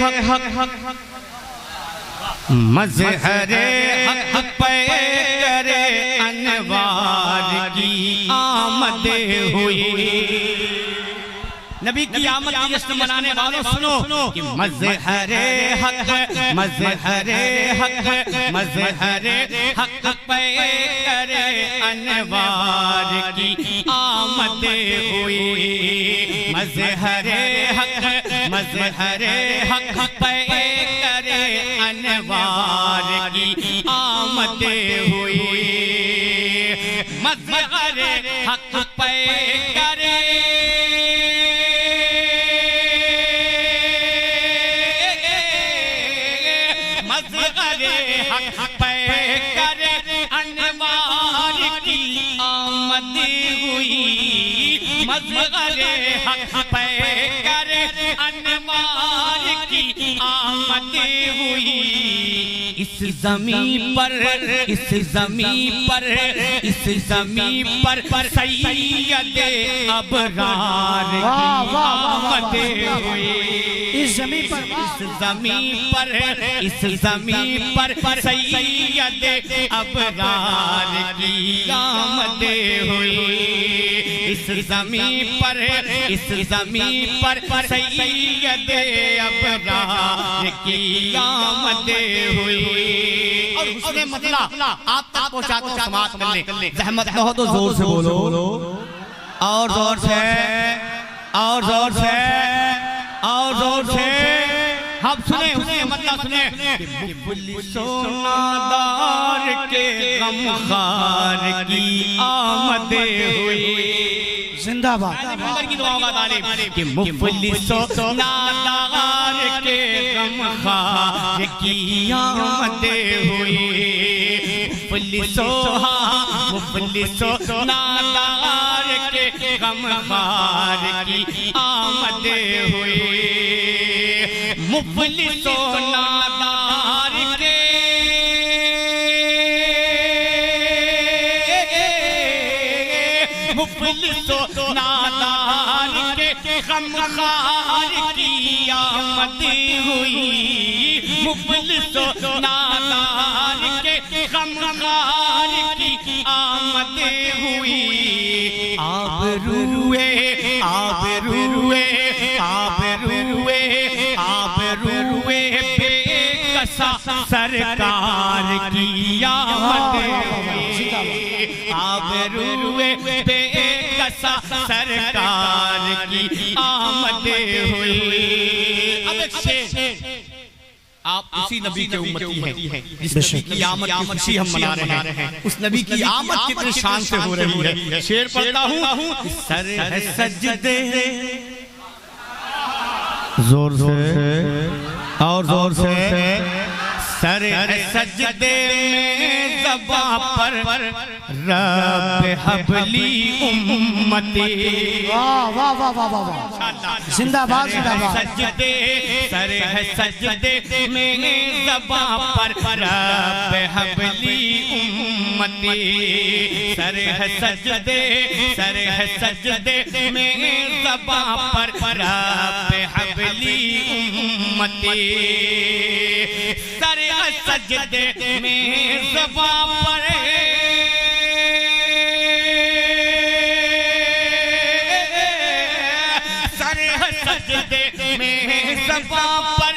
हक मज़हरे हक पे करे अनवार की आमद हुई। नबी की आमद की जश्न मनाने वालों सुनो कि मज़हरे हक मज़हरे हक मज़हरे हक पे करे अनवार की आमद हुई। मज़हरे हक मज़हरे हक पे करे अनवार की आमद हुई। मज़हरे हक पे करे हक पे करे अनवार की आमद हुई। मज़हरे हक पे करे अनवार की आमद हुई। इस ज़मीं पर इस ज़मीं पर इस ज़मीं पर सैयदे अबरार की आमद हुई। इस ज़मीं पर इस ज़मीं पर इस ज़मीं पर सैयदे अबरार की आमद हुई। इस ज़मीं पर इस ज़मीं पर सैयदे अबरार की आमद हुई। और उसने मतलब आप तक पहुंचाते हो समाज करने ज़हमत न हो तो जोर से बोलो और जोर से और जोर से और जोर से। हम सुने उसने मतलब सुने मुफलिसो नादार के गमखार की आमद हुई। जिंदाबाद नंबर की दुआओं का तालीम कि मुफलिसो नादार के गमखार की आमद हुई। मुफलिसो मुफलिसो नादार के गमखार की आमद हुई। मुफलिसो नादार के मुफलिसो नादार के गमखार की आमद हुई। मुफलिसो नादार के गमखार की आमद हुई। आबरूए आबरूए आबरूए आबरूए बेकसा सरकार की आमद हुई। आबरूए बेकसा सरकार की आमद हुई। अब एक शेर आप उसी नबी के उम्मती हैं जिस नबी की आमद की खुशी हम मना रहे हैं। उस नबी की आमद कितनी शान से हो रही है। शेर पढ़ता हूँ सर है सजदे जोर से और जोर से सर है सजदे में ज़बा पर रब हबली उम्मती। वाह वाह वाह वाह वाह जिंदाबाद जिंदाबाद। सजदे सर है सजदे में ज़बा पर रब हबली उम्मती। सर है सजदे में ज़बा पर रब हबली उम्मती। सर है सजदे में ज़बा पर सजदे में ज़बा पर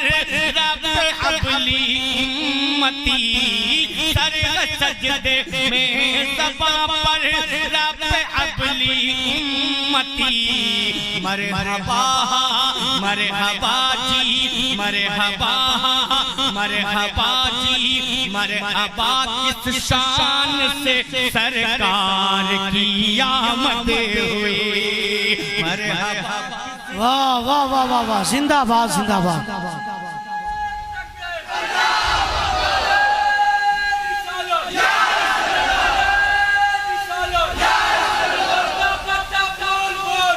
रब हबली उम्मती। सर सजदे में ज़बा पर रब हबली उम्मती। मरहबा मरहबा जी मरहबा मरहबा जी मरहबा किस शान से सरकार की आमद हुई। मरहबा वाह वाह वाह वाह वाह जिंदाबाद जिंदाबाद।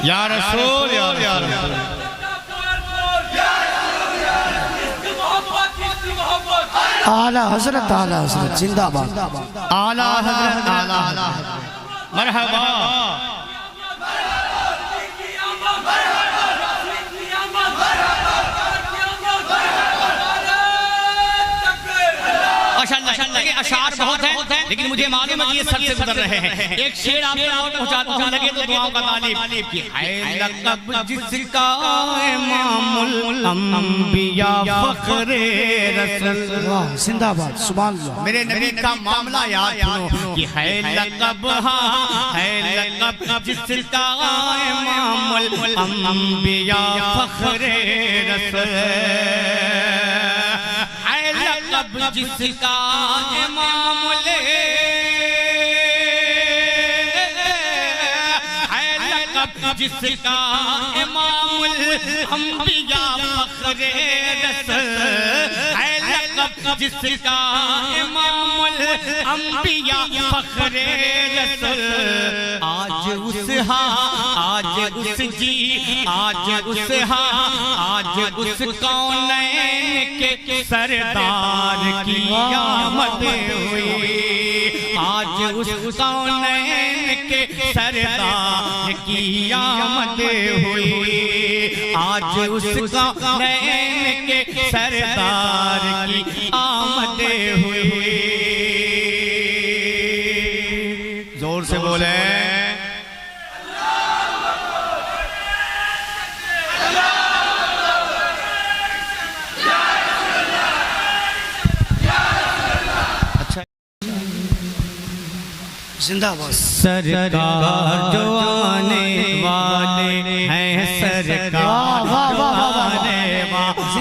या रसूल या रसूल आला हजरत जिंदाबाद। आला हजरत आला मरहबा। माशाअल्लाह के अशार बहुत हैं, लेकिन मुझे मालूम है कि ये सर से गुजर रहे हैं। एक शेर आपको और पहुंचाता लगे तो दुआओं का तालिब कि है लक़ब जिसका इमामुल अंबिया फखरे रसूल। वाह जिंदाबाद सुभान अल्लाह। मेरे नबी का मामला याद सुनो कि है लक़ब, हाँ है लक़ब जिसका इमामुल अंबिया फखरे रसूल, है लक़ब जिसका इमामुल, है लक़ब जिसका इमामुल अंबिया फखरे रसूल, है लक़ब जिसका इमामुल अंबिया फखरे रसूल। आज उस आज उस जी आज उस आज उस कौनैन के सरदार की आमद हुई, आज उस कौनैन के सरदार की आमद हुई, आज उस कौनैन के सरदार की आमद हुई। जोर से बोले जिंदाबाद। सरकार जो आने वाले हैं, सरकार जो आने वाले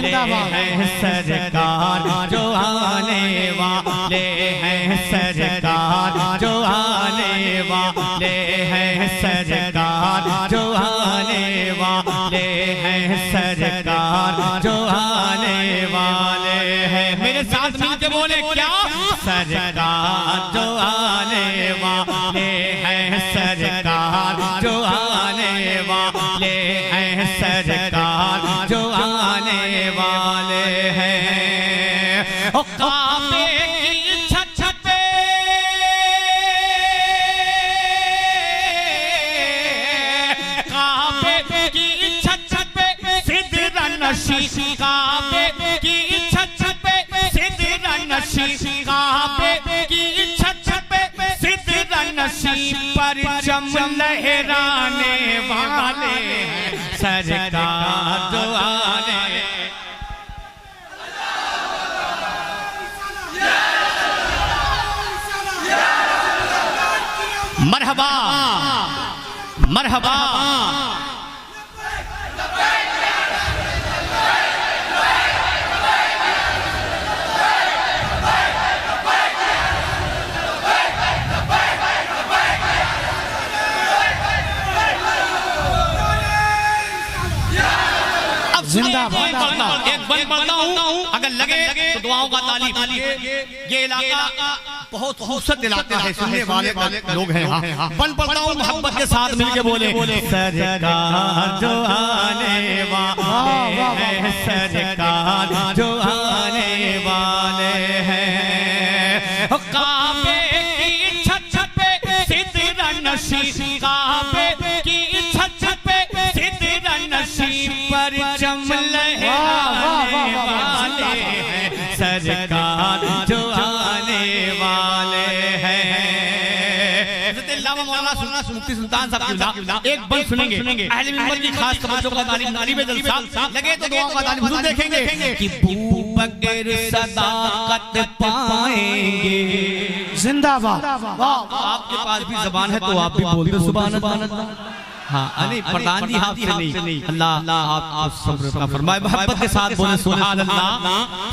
हैं, सरकार जो आने वाले हैं, सरकार जो आने वाले हैं, सरकार जो आने वाले हैं, सरकार जो आने वाले हैं। मेरे साथ मिलके बोले क्या? सरकार जो आने वाले हैं, सरकार जो आने वाले हैं, सरकार जो आने वाले हैं। ओ काबे की छत पे काबे की छत पे सिदरा नशी, काबे की छत पे सिदरा नशी, काबे की छत पे सिदरा नशी पर चम लहराने वाले हैं, सरकार जो आने। मरहबा मरहबा जिंदाबाद। एक बंद पढ़ता हूँ, अगर लगे तो दुआओं का तालीब। ये इलाका बहुत खूबसूरत इलाका है, सुनने वाले लोग हैं यहाँ। बंद पढ़ता हूँ, मोहब्बत के साथ मिलके बोले सरकार जो आने वाले हैं, सरकार जो आने वाले हैं। काबे की छत पे सिदरा नशी, काबे की छत पे सिदरा नशी पर चम लहराने वाले हैं, सरकार जो आने वाले हैं। मौलाना मुफ्ती सुल्तान साहब एक बंद सुनेंगे, अहले मिंबर की खास तवज्जो का तालीम नाली में जलसा लगे तो दुआओं का तालीम हुजूर देखेंगे कि बू बगैर सदाकत पाएंगे। जिंदाबाद। आपके पास भी ज़बान है तो आप भी बोल दो सुभान अल्लाह। हाँ अली प्रधान जी आपसे नहीं, अल्लाह आप सब्र फरमाए, मोहब्बत के साथ बोले सुभान अल्लाह।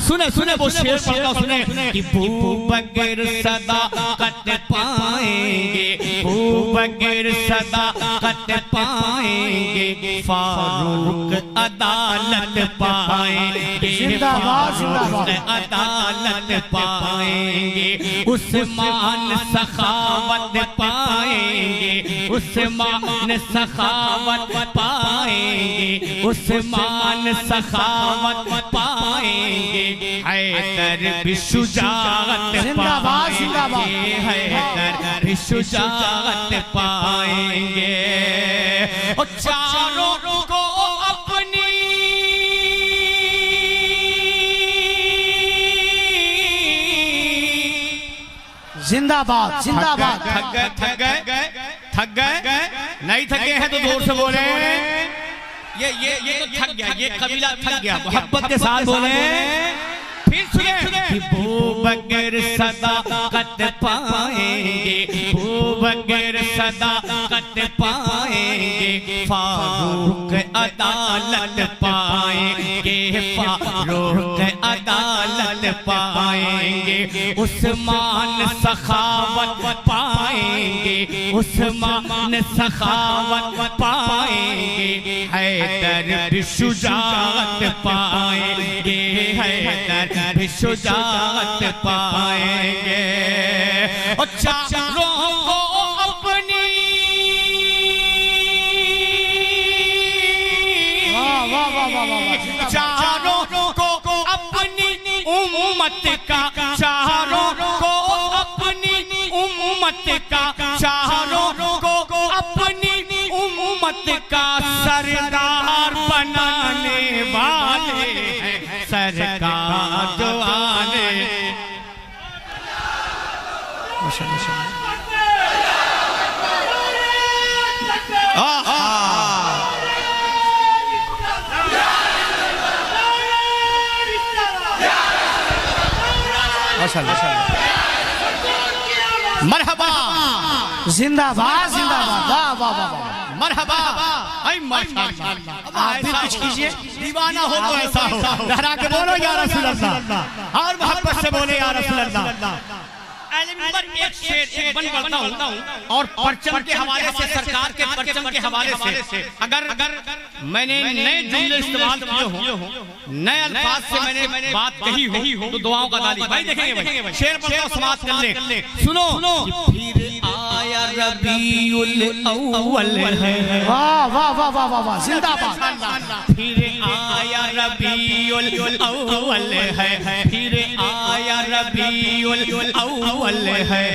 सुने सुने वो शेर पढ़ता सुने कि भू बगैर सदाकत पाएंगे, भू बगैर सदाकत पाएंगे, फारूक अदालत पाएंगे, फारूक अदालत पाएंगे, उस्मान सखावत पाएंगे, उस्मान सखावत पाएंगे, उस्मान सखावत पाएंगे, हैदर भी शुजाअत पाएंगे, हैदर भी शुजाअत पाएंगे। और चारों को अपनी जिंदाबाद जिंदाबाद। थक गए नहीं थके हैं तो जोर से बोले। ये तो थक गया, ये कबीला थक गया। मोहब्बत के साथ बोले फिर सुने। वो बगैर सदाकत पाएंगे, वो बगैर सदाकत पाएंगे, फारूक अदालत पाएंगे, फारूक अदालत पाएंगे, उस्मान सखावत पाएंगे, उस्मान सखावत पाएंगे, हैदर भी शुजाअत पाएंगे, हैदर भी शुजाअत पाएंगे। और चारों को अपनी चारों को अपनी उम्मत का, चारों को अपनी उम्मत का, चारों को अपनी उम्मत का सरदार बनाने वाले हैं, सरकार जो आने। मरहबा जिंदाबाद जिंदाबाद। वाह वाह वाह। मरहबा। आई माशाअल्लाह। आप भी कुछ कीजिए। दीवाना हो तो ऐसा हो, लहरा के बोलो या रसूल अल्लाह, और मोहब्बत से बोले या रसूल अल्लाह। एक शेर एक बन पढ़ता हूँ और परचम के हवाले से, सरकार के परचम के हवाले से अगर मैंने नए जुमले इस्तेमाल किए हो, नए अल्फाज से मैंने बात कही हो तो दुआओं का दाली। भाई देखेंगे भाई, शेर पढ़ता हूँ, समाप्त कर ले। सुनो। फिर आया रबीउल अव्वल है। वाह वाह वाह वाह वाह। जिंदाबाद। फिर आया रबीउल अव्वल है, फिर आया रबीउल अव्वल है,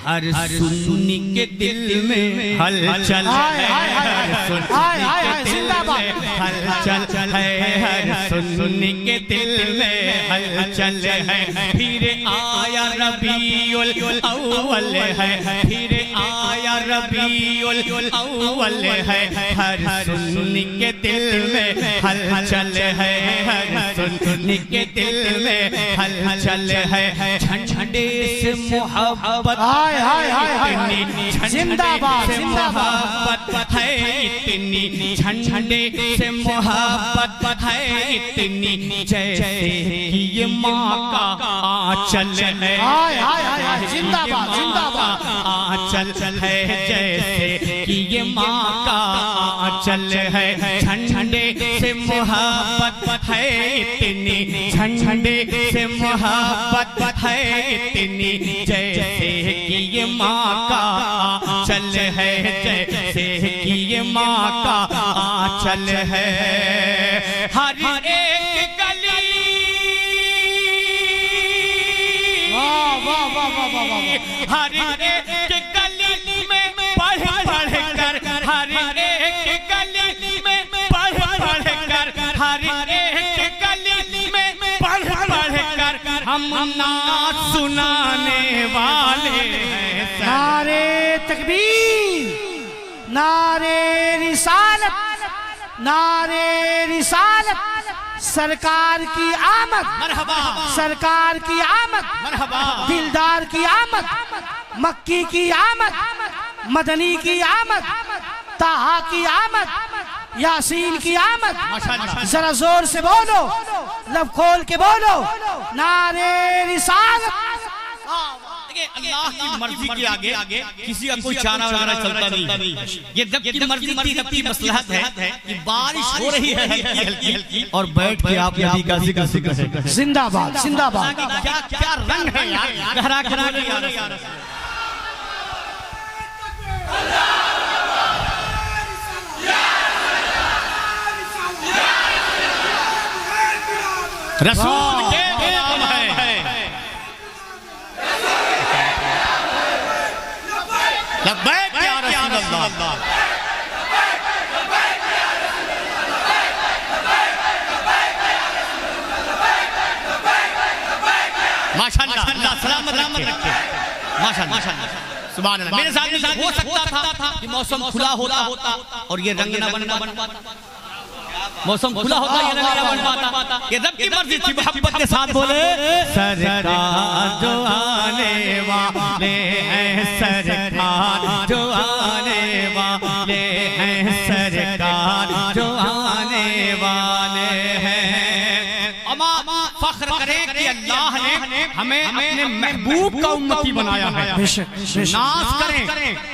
हर सुन्नी के दिल में हलचल है, हर सुन्नी के दिल में हलचल है, हर सुन्नी के दिल में हलचल है। फिर आया रबीउल अव्वल है, फिर आया रबीउल अव्वल है, हर सुन्नी के दिल में हलचल है, हर सुन्नी के दिल में हलचल है। झंडे से मोहब्बत हाय हाय हाय हाय। जिंदाबाद जिंदाबाद है इतनी, झंडे से मोहब्बत है इतनी, जैसे कि ये माँ का आंचल है। हाय हाय हाय। जिंदाबाद जिंदाबाद। आंचल है जैसे कि ये माँ का आंचल है। झंडे से मोहब्बत है इतनी, झंडे से मोहब्बत है इतनी, जैसे कि ये माँ का आंचल है, जैसे कि ये माँ का आंचल है। हर एक गली, वाह वाह वाह वाह वाह। हर एक गली में पढ़ कर, हर एक गली में पढ़ कर, हर एक गली में पढ़ कर हम नात सुनाने वाले हैं। नारे तकबीर, नारे रिसालत, नारे रिसालत, सरकार की आमद, मरहबा, सरकार की आमद, मरहबा, दिलदार की आमद, मक्की की आमद, मदनी की आमद, ताहा की आमद, यासीन की आमद। जरा जोर से बोलो, लब खोल के बोलो, नारे रिसालत। अल्लाह की मर्जी के आगे किसी का कोई चारा वगैरह चलता नहीं। ये जब की मर्जी थी, जब की मसलहत है कि बारिश हो रही है हल्की हल्की, और बैठ के आप नबी का जिक्र। जिंदाबाद जिंदाबाद। क्या क्या रंग है यार, गहरा गहरा यार। रसूल के गुलाम है। लब्बैक या रसूल अल्लाह। माशाअल्लाह। माशाअल्लाह सलामत रखे माशाअल्लाह सुभान अल्लाह। मेरे साथ हो सकता था कि मौसम खुला होता और ये रंग ना बन पाता, मौसम खुला होता ये रंग ना बन पाता। ये रब की मर्जी थी। मोहब्बत के साथ बोले सरकार जो आने वाले हैं, सरकार जो आने वाले हैं, सरकार जो आने वाले हैं। अमा फख्र करें कि अल्लाह ने हमें अपने महबूब का उम्मती बनाया है। नाज करें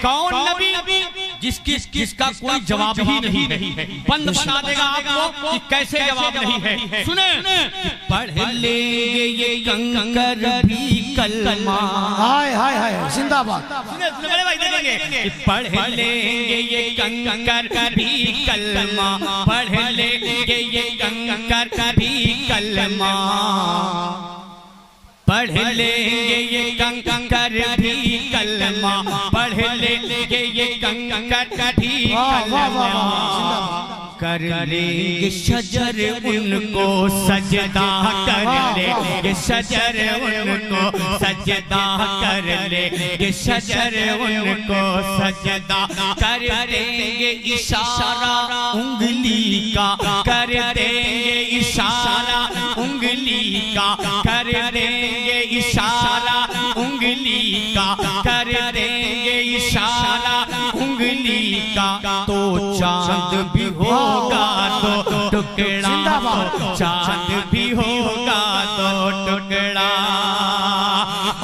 कौन नबी जिसका कोई जवाब ही नहीं है। बंद बना देगा आपको कि कैसे जवाब नहीं है। सुने पढ़ लेंगे ये कंकर भी कलमा। हाय हाय हाय जिंदाबाद। सुने मेरे भाई देखेंगे कि पढ़ लेंगे ये कंकर भी कलमा, पढ़ लेंगे ये कंकर भी कलमा, पढ़ लेंगे ये कंकर भी कलमा, पढ़ लेंगे ये कंकर भी कलमा, कर लेंगे शजर उनको सजदा, कर लेंगे शजर उनको सजदा, कर लेंगे शजर उनको सजदा, कर देंगे इशारा उंगली का, कर देंगे इशारा उंगली का, कर देंगे इशारा उंगली का, कर देंगे इशारा उंगली का। तो चांद भी होगा तो टुकड़ा, चांद भी होगा तो टुकड़ा।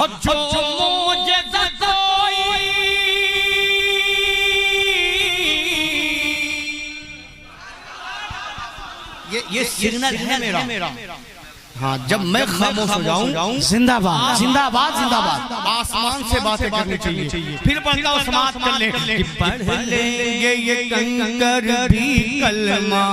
और जो मुझे कोई ये सिग्नल है मेरा। हाँ, जब मैं खामोश हो जाऊं जिंदाबाद जिंदाबाद जिंदाबाद। आसमान से बातें करनी चाहिए। फिर पढ़ता हूँ समाप्त कर ले कि पढ़ लेंगे ये कंकर भी कलमा,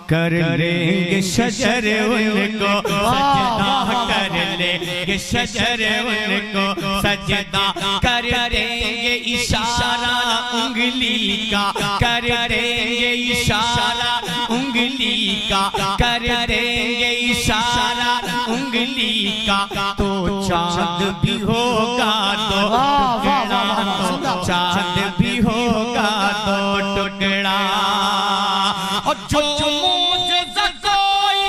कर लेंगे शजर उनको सजदा, कर लेंगे शजर उनको सजदा, कर देंगे इशारा उंगली का, कर देंगे इशारा उंगली का, कर देंगे इशारा उंगली का। तो चांद भी होगा तो टुकड़ा, चांद भी होगा तो टुकड़ा। और जो मुझे कोई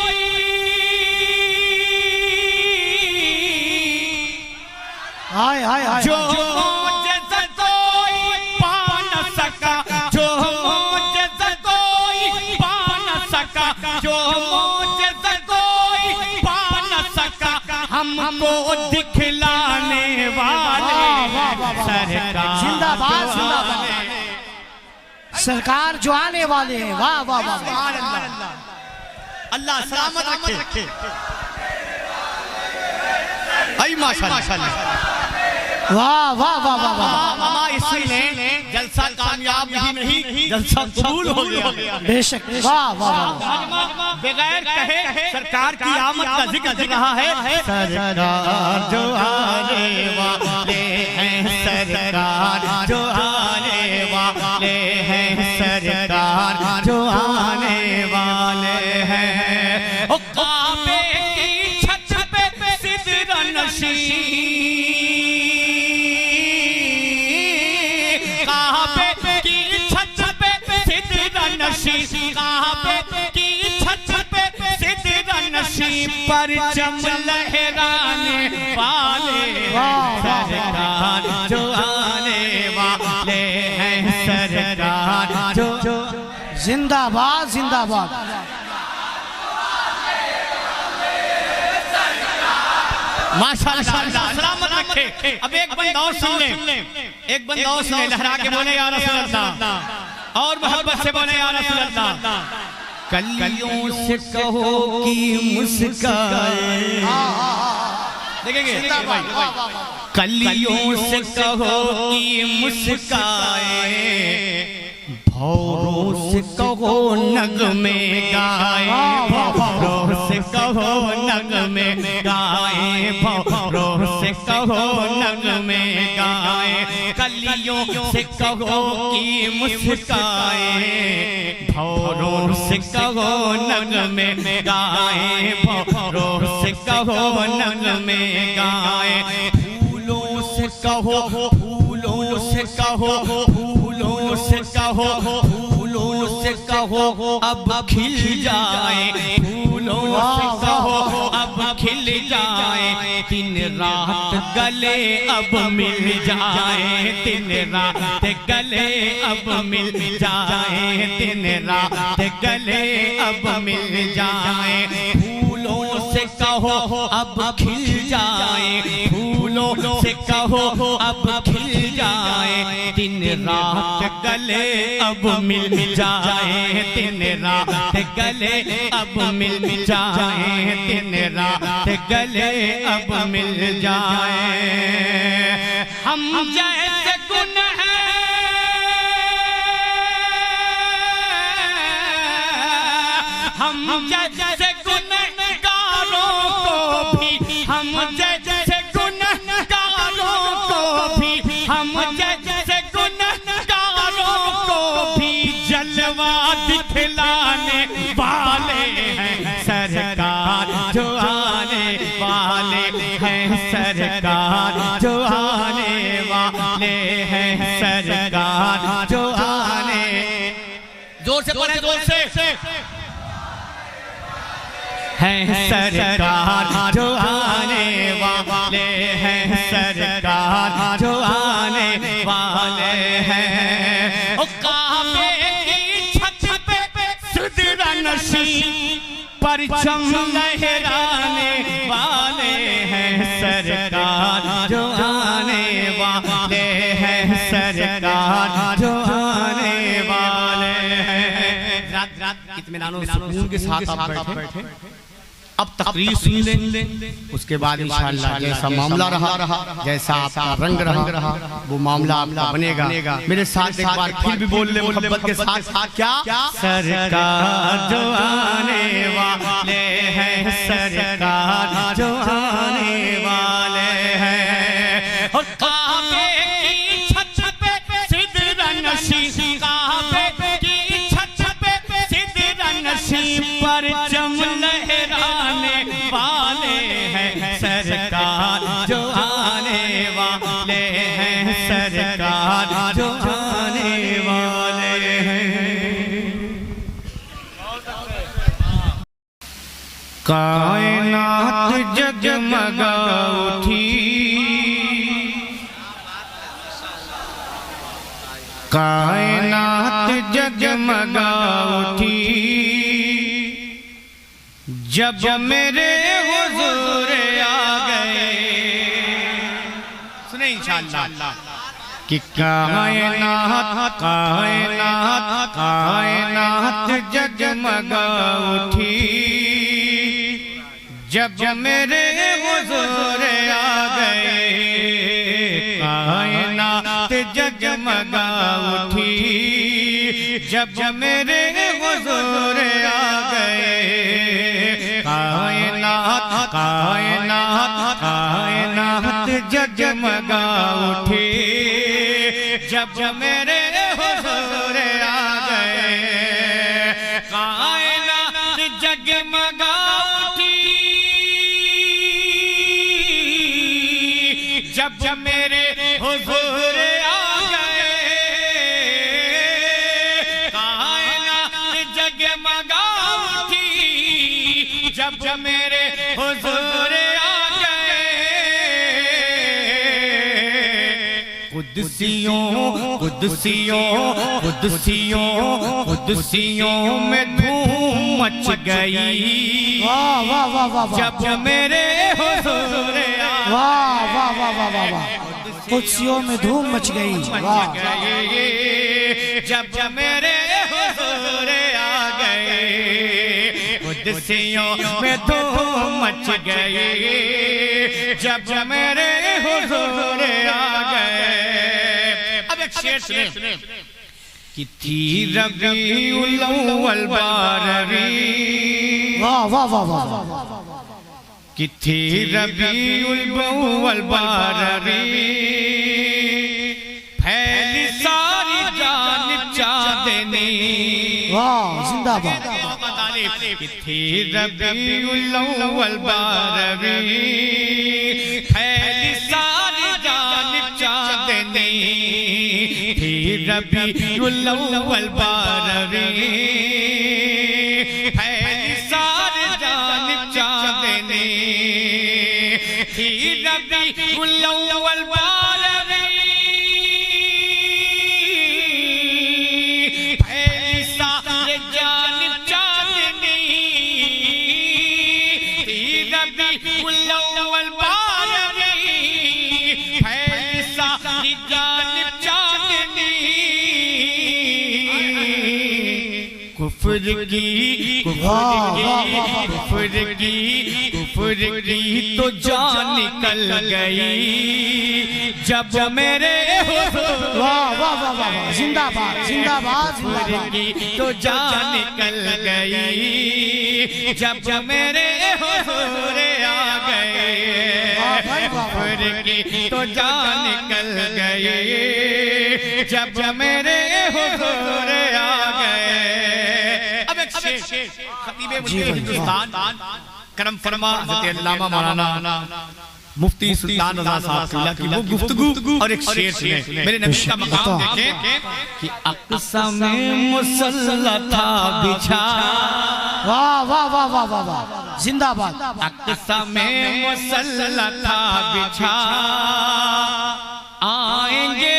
हाय हाय हाय जो मुझे कोई पा न सका, जो मुझे कोई पा न सका, जो मुझे कोई पा न सका, हमको दिखलाने वाले सरकार जिंदाबाद जिंदाबाद। सरकार जो आने वाले हैं। वाह वाह वाह। अल्लाह सलामत रखे। आई माशाअल्लाह। वाह वाह वाह वाह वाह। मामा इसने जलसा कामयाब ही नहीं जलसा कबूल हो गया। बेशक। वाह वाह वाह। बगैर कहे सरकार की आमद का जिक्र कर रहा है। सरकार जो आने वाले हैं, सरकार जो आने वाले हैं, सरकार जो आने वाले हैं। ओ काबे की छत पे सिदर नशीं, काबे की छत पे सिदर नशीं, काबे की छत पे सिदर नशीं, परचम लहराने वाले सरकार जो आने वाले हैं, सरकार जो जिंदाबाद जिंदाबाद। माशाअल्लाह सलामत रखे। अब एक बंदा और सुन ले, एक बंदा और सुन ले, लहरा के बोले या रसूल अल्लाह, और मोहब्बत से बोले या रसूल अल्लाह। कलियों से कहो कि मुस्काए, देखेंगे कलियों से कहो कि मुस्काए, भौरों से कहो नगमे गाए, भौरों से कहो नगमे गाए, भौरों से कहो नगमे गाए, कलियों से कहो कि मुस्काए, भौरों से कहो नगमे गाए, भौरों से कहो नगमे गाए, फूलों से कहो, फूलों से कहो, फूलों से कहो, फूलों से कहो अब खिल जाए, फूलों से कहो अब खिल जाए, दिन रात गले अब मिल जाए, दिन रात गले अब मिल जाए, दिन रात गले अब मिल जाए, फूलों से कहो अब खिल जाए, फूलों से कहो अब खिल जाए, दिन रात गले अब मिल जाए, दिन रात गले अब मिल जाए, दिन रात गले अब मिल जाए। हम जैसे गुनह हम जैसे गुनहगारों को भी, हम जैसे गुनहगारों को भी, हम जैसे गुनहगारों को भी जलवा दिखलाने वाले हैं सरकार, जो आने वाले हैं सरकार, जो आने वाले हैं सरकार, जो आने, जोर से पढ़े, जोर से हैं सरकार, जो आने वाले हैं सरकार, जो आने वाले हैं। ओ काबे की छत पे सिदरा नशीं परचम लहराने वाले हैं सरकार, जो आने वाले हैं सरकार, जो आने वाले हैं। रात रात इत्मीनान और सुकून के साथ आप बैठे, अब तकरीर सुन लें, उसके बाद इंशाअल्लाह जैसा मामला रहा, जैसा आपका रंग रहा, वो मामला आपका बनेगा। मेरे साथ एक बार फिर भी बोल ले मोहब्बत के साथ, क्या सरकार जो आने वाले हैं सरकार, जो आने वाले हैं। और काबे की छत पे सिदरा नशीं, काबे की छत पे सिदरा नशीं परचम लहराने वाले हैं सरकार, जो आने वाले हैं सरकार, जो आने वाले हैं। कायनात जगमगा उठी, कायनात जगमगा उठी, जब मेरे हुजूर आ गए। सुने इंशाअल्लाह कि कायनात कायनात कायनात जगमगा उठी, जब मेरे हुजूर आ गए, कायनात जगमगा उठी, जब मेरे हुजूर आ गए, कायनात कायनात कायनात जगमगा उठी, जब मेरे हुजूर आ गए, कायनात जगमगा उठी, जब मेरे हुजूर आ गए, कायनात जगमगा उठी, जब मेरे हुजूर आ गए। कुदसियों कुदसियों कुदसियों कुदसियों में धूम मच गई, वाह वाह वाह वाह, जब मेरे हुजूर आ वाह वाह वाह वाह वाह वाह, कुदसियों में धूम मच गई, वाह, जब मेरे हुजूर आ गए, कुदसियों में धूम मच गई, जब मेरे हुजूर आ गए। अब एक शेर सुने, कि थी रबीउल अव्वल बारहवीं, वाह वाह वाह वाह वाह, कि थी रबीउल अव्वल बारहवीं, फैली सारी जानिब चांदनी, वाह जिंदाबाद। कि थी रबीउल अव्वल बारहवीं, फैली सारी जानिब चांदनी, थी रबीउल अव्वल बारहवीं, फैली सारी जानिब चांदनी, थी रबीउल अव्वल बारहवीं, फैली सारी जानिब चांदनी, थी रबीउल अव्वल बारहवीं, फैली सारी जानिब चांदनी, कुफ्र की तो जान निकल गई जब मेरे वाह वाह वाह वाह, जिंदाबाद जिंदाबाद जिंदाबाद। की तो जान निकल गई जब मेरे हुजूरे आ गए, कुफ्र की तो जान निकल गई जब मेरे हुजूरे आ गए। अब एक शेर खतीबे मुल्क हिंदुस्तान करम फरमा हज़रत अल्लामा मौलाना मुफ्ती सुल्तान रज़ा साहब की वो गुफ्तगू और एक शेर सुने। मेरे नबी का मकाम देखें कि अक़सा में मुसल्ला था बिछा, वाह वाह वाह वाह वाह वाह, जिंदाबाद। अक़सा में मुसल्ला था बिछा, आएंगे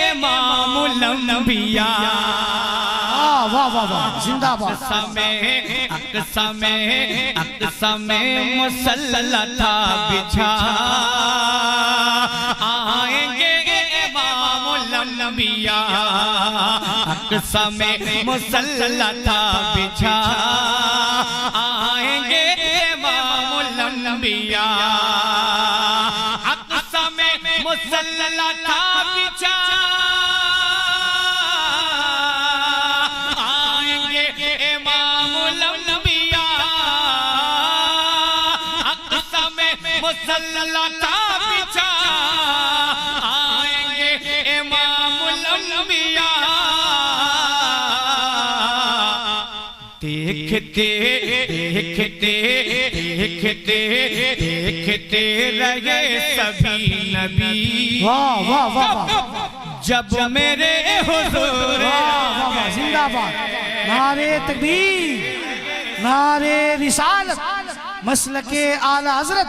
इमामुल अंबिया, वाह वाह वाह, जिंदाबाद। अक़सा में मुसल्ला था बिछा, आएंगे इमामुल अंबिया, अक़सा में मुसल्ला था बिछा, आएंगे इमामुल अंबिया, अक़सा में मुसल्ला था बिछा, मुसल्ला था बिछा, आएंगे इमामुल अंबिया, देखते देखते देखते देखते रहे सभी नबी, वाह वाह वाह वाह, जब मेरे हुजूर, वाह वाह, जिंदाबाद। नारे तकबीर, नारे रिसालत, मसलके आला हजरत,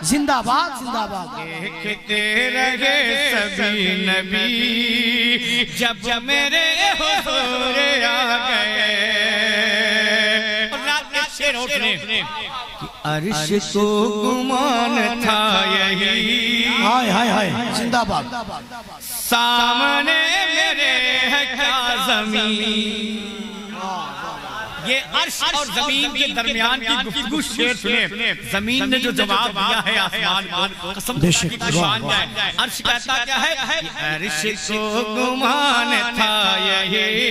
जिंदाबाद जिंदाबाद। देखते रहे सभी नबी जब मेरे हुजूर आ गए। शेर उठने कि अर्श को गुमान था यही, हाय हाय हाय, जिंदाबाद। सामने मेरे है क्या जमीन, ये अर्श और जमीन के दरमियान की गुफ्तगू शेर सुने। जमीन ने जो जवाब दिया है आसमान को, कसम की कुर्बान जाए। अर्श कहता क्या है? अर्श को गुमान था यही,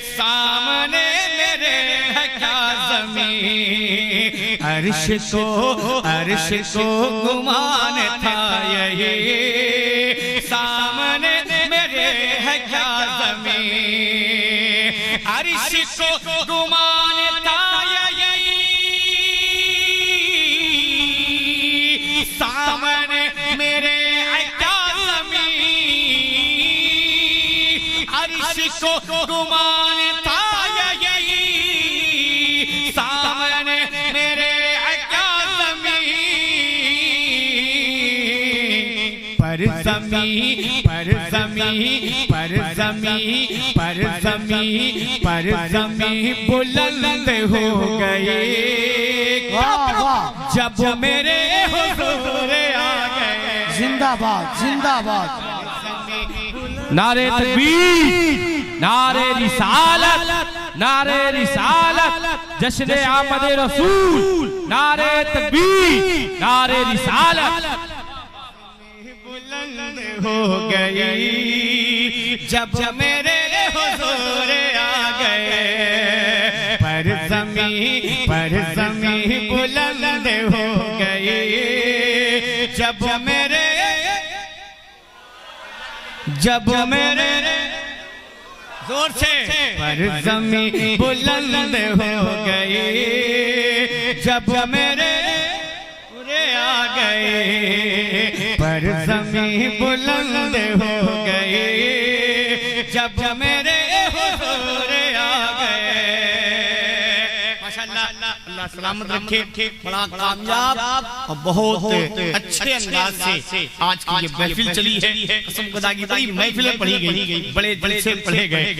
सामने मेरे है क्या जमीन, अर्श को गुमान था यही, सामने मेरे है क्या जमीन, अर्श को गुमान था यही, सामने मेरे है क्या जमीन, अर्श को गुमान था यही, सामने मेरे है क्या जमीन, पर जमी बुलंद हो गए जब मेरे हुजूर आ गए। जिंदाबाद जिंदाबाद। नारे तकबीर, नारे रिसालत, नारे रिसालत, जश्न आमद रसूल, नारे तकबीर, नारे रिसालत। बुलंद हो गई जब मेरे जमीं बुलंद हो गई जब मेरे जोर से पर जमीं बुलंद हो गई जब मेरे पूरे आ गए पर जमीं बुलंद हो गई जब मेरे हुजूर आ गए। माशाअल्लाह, अल्लाह सलामत रखे। बड़ा कामयाब और बहुत अच्छे अंदाज से आज की ये महफिल चली है। कसम खुदा की बड़ी महफिलें पढ़ी गई, बड़े दिल से पढ़े गए।